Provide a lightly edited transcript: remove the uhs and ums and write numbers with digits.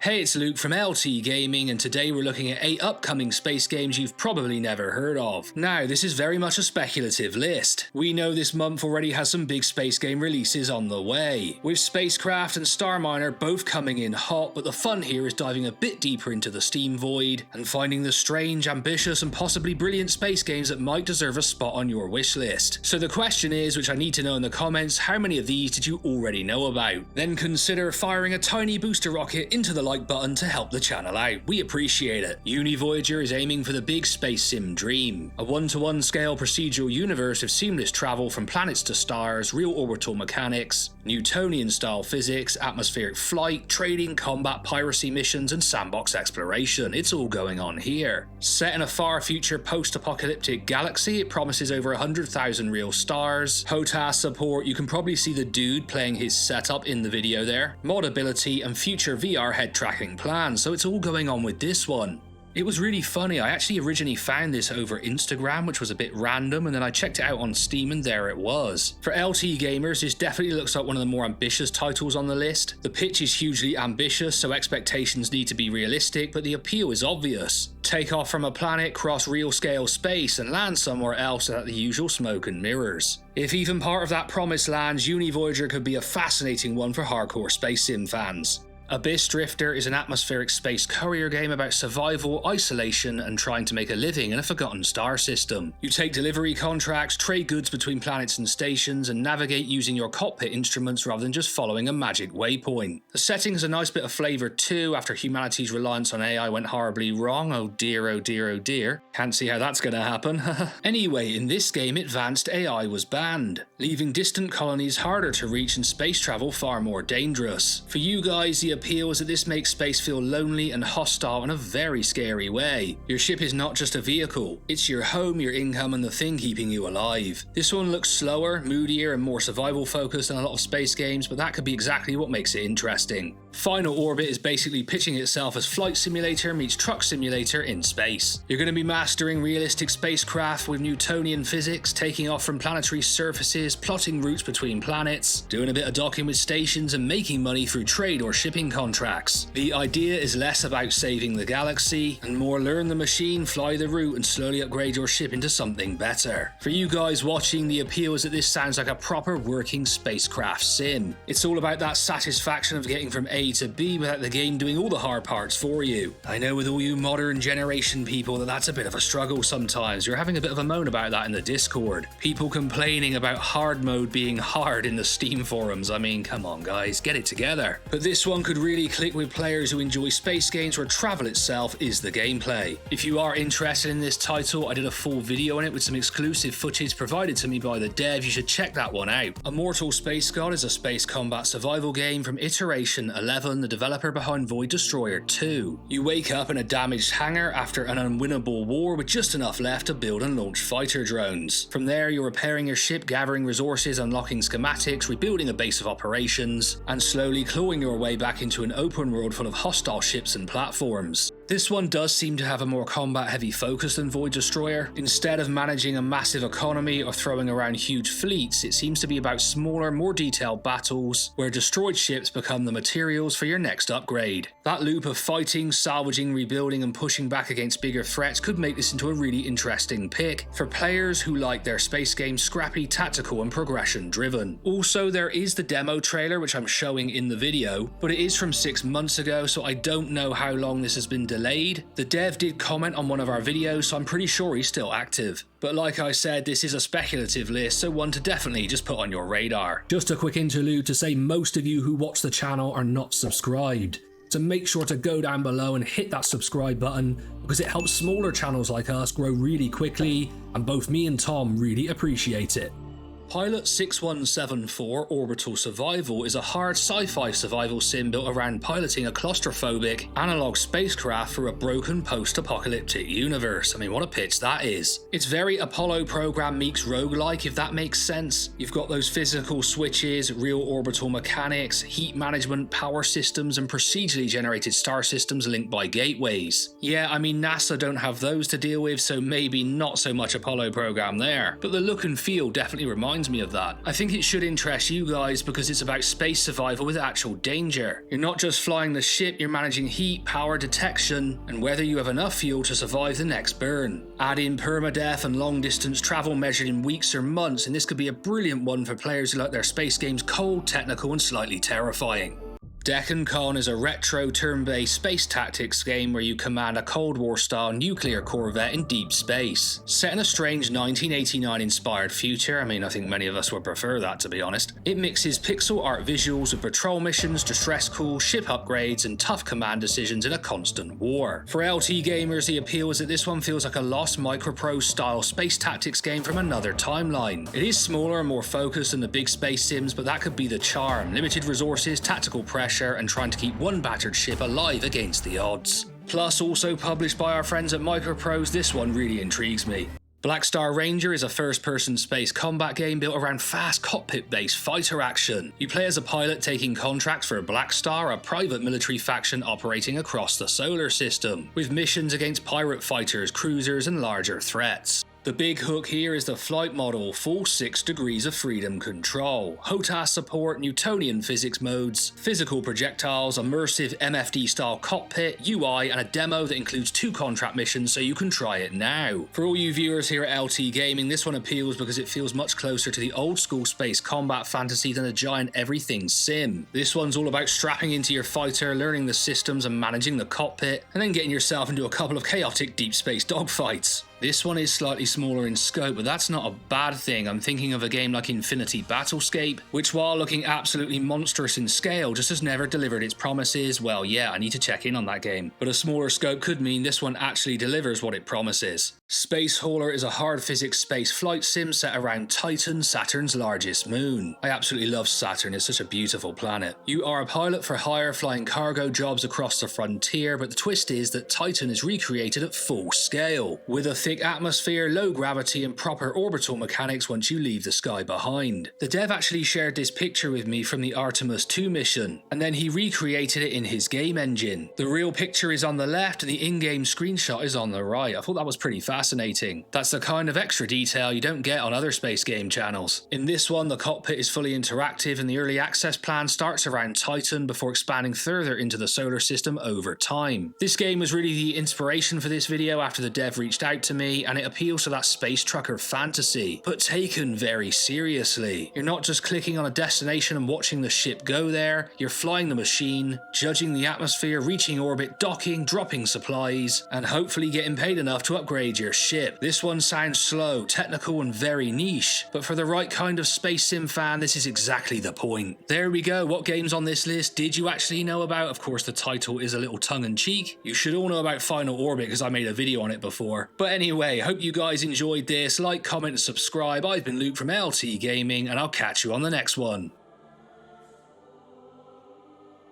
Hey, it's Luke from LT Gaming, and today we're looking at 8 upcoming space games you've probably never heard of. Now, this is very much a speculative list. We know this month already has some big space game releases on the way, with Spacecraft and Star Miner both coming in hot, but the fun here is diving a bit deeper into the Steam void and finding the strange, ambitious, and possibly brilliant space games that might deserve a spot on your wish list. So the question is, which I need to know in the comments, how many of these did you already know about? Then consider firing a tiny booster rocket into the like button to help the channel out. We appreciate it. Univoyager is aiming for the big space sim dream. A 1-to-1 scale procedural universe of seamless travel from planets to stars, real orbital mechanics, Newtonian style physics, atmospheric flight, trading, combat, piracy missions, and sandbox exploration. It's all going on here. Set in a far future post-apocalyptic galaxy, it promises over 100,000 real stars. HOTAS support, you can probably see the dude playing his setup in the video there. Mod ability and future VR head tracking plans, so it's all going on with this one. It was really funny, I actually originally found this over Instagram, which was a bit random, and then I checked it out on Steam and there it was. For LT gamers, this definitely looks like one of the more ambitious titles on the list. The pitch is hugely ambitious, so expectations need to be realistic, but the appeal is obvious. Take off from a planet, cross real scale space, and land somewhere else without the usual smoke and mirrors. If even part of that promised lands, Univoyager could be a fascinating one for hardcore space sim fans. Abyss Drifter is an atmospheric space courier game about survival, isolation, and trying to make a living in a forgotten star system. You take delivery contracts, trade goods between planets and stations, and navigate using your cockpit instruments rather than just following a magic waypoint. The setting has a nice bit of flavour too, after humanity's reliance on AI went horribly wrong. Oh dear, oh dear, oh dear. Can't see how that's gonna happen. Anyway, in this game, advanced AI was banned, leaving distant colonies harder to reach and space travel far more dangerous. For you guys, the appeal is that this makes space feel lonely and hostile in a very scary way. Your ship is not just a vehicle, it's your home, your income, and the thing keeping you alive. This one looks slower, moodier, and more survival focused than a lot of space games, but that could be exactly what makes it interesting. Final Orbit is basically pitching itself as flight simulator meets truck simulator in space. You're going to be mastering realistic spacecraft with Newtonian physics, taking off from planetary surfaces, plotting routes between planets, doing a bit of docking with stations, and making money through trade or shipping contracts. The idea is less about saving the galaxy and more learn the machine, fly the route, and slowly upgrade your ship into something better. For you guys watching, the appeal is that this sounds like a proper working spacecraft sim. It's all about that satisfaction of getting from A to B without the game doing all the hard parts for you. I know with all you modern generation people that's a bit of a struggle sometimes. You're having a bit of a moan about that in the Discord. People complaining about hard mode being hard in the Steam forums. I mean, come on guys, get it together. But this one could really click with players who enjoy space games where travel itself is the gameplay. If you are interested in this title, I did a full video on it with some exclusive footage provided to me by the dev. You should check that one out. Immortal Space God is a space combat survival game from Iteration 11, the developer behind Void Destroyer 2. You wake up in a damaged hangar after an unwinnable war with just enough left to build and launch fighter drones. From there, you're repairing your ship, gathering resources, unlocking schematics, rebuilding a base of operations, and slowly clawing your way back into an open world full of hostile ships and platforms. This one does seem to have a more combat-heavy focus than Void Destroyer. Instead of managing a massive economy or throwing around huge fleets, it seems to be about smaller, more detailed battles, where destroyed ships become the materials for your next upgrade. That loop of fighting, salvaging, rebuilding, and pushing back against bigger threats could make this into a really interesting pick for players who like their space games scrappy, tactical, and progression-driven. Also, there is the demo trailer, which I'm showing in the video, but it is from 6 months ago, so I don't know how long this has been delayed. The dev did comment on one of our videos, so I'm pretty sure he's still active. But like I said, this is a speculative list, so one to definitely just put on your radar. Just a quick interlude to say most of you who watch the channel are not subscribed. So make sure to go down below and hit that subscribe button, because it helps smaller channels like us grow really quickly, and both me and Tom really appreciate it. Pilot 6174 Orbital Survival is a hard sci-fi survival sim built around piloting a claustrophobic, analog spacecraft through a broken post-apocalyptic universe. I mean, what a pitch that is. It's very Apollo program meets roguelike, if that makes sense. You've got those physical switches, real orbital mechanics, heat management, power systems, and procedurally generated star systems linked by gateways. Yeah, I mean, NASA don't have those to deal with, so maybe not so much Apollo program there, but the look and feel definitely reminds reminds me of that. I think it should interest you guys because it's about space survival with actual danger. You're not just flying the ship, you're managing heat, power, detection, and whether you have enough fuel to survive the next burn. Add in permadeath and long distance travel measured in weeks or months, and this could be a brilliant one for players who like their space games cold, technical, and slightly terrifying. Conn is a retro turn-based space tactics game where you command a Cold War-style nuclear corvette in deep space. Set in a strange 1989-inspired future, I think many of us would prefer that to be honest, it mixes pixel art visuals with patrol missions, distress calls, ship upgrades, and tough command decisions in a constant war. For LT gamers, the appeal is that this one feels like a lost Microprose-style space tactics game from another timeline. It is smaller and more focused than the big space sims, but that could be the charm. Limited resources, tactical pressure, and trying to keep one battered ship alive against the odds. Plus, also published by our friends at Microprose, this one really intrigues me. Blackstar Ranger is a first-person space combat game built around fast cockpit-based fighter action. You play as a pilot taking contracts for Blackstar, a private military faction operating across the solar system, with missions against pirate fighters, cruisers, and larger threats. The big hook here is the flight model, full 6 degrees of freedom control, HOTAS support, Newtonian physics modes, physical projectiles, immersive MFD style cockpit, UI, and a demo that includes 2 contract missions so you can try it now. For all you viewers here at LT Gaming, this one appeals because it feels much closer to the old school space combat fantasy than a giant everything sim. This one's all about strapping into your fighter, learning the systems and managing the cockpit, and then getting yourself into a couple of chaotic deep space dogfights. This one is slightly smaller in scope, but that's not a bad thing. I'm thinking of a game like Infinity Battlescape, which while looking absolutely monstrous in scale, just has never delivered its promises. Well, yeah, I need to check in on that game. But a smaller scope could mean this one actually delivers what it promises. Space Hauler is a hard physics space flight sim set around Titan, Saturn's largest moon. I absolutely love Saturn, it's such a beautiful planet. You are a pilot for hire flying cargo jobs across the frontier, but the twist is that Titan is recreated at full scale, with a thick atmosphere, low gravity, and proper orbital mechanics once you leave the sky behind. The dev actually shared this picture with me from the Artemis 2 mission, and then he recreated it in his game engine. The real picture is on the left and the in-game screenshot is on the right. I thought that was pretty fascinating. That's the kind of extra detail you don't get on other space game channels. In this one, the cockpit is fully interactive and the early access plan starts around Titan before expanding further into the solar system over time. This game was really the inspiration for this video after the dev reached out to me, and it appeals to that space trucker fantasy, but taken very seriously. You're not just clicking on a destination and watching the ship go there, you're flying the machine, judging the atmosphere, reaching orbit, docking, dropping supplies, and hopefully getting paid enough to upgrade your ship. This one sounds slow, technical, and very niche, but for the right kind of space sim fan, this is exactly the point. There we go, what games on this list did you actually know about? Of course, the title is a little tongue-in-cheek. You should all know about Final Orbit because I made a video on it before. But anyway, hope you guys enjoyed this. Like, comment, and subscribe. I've been Luke from LT Gaming, and I'll catch you on the next one.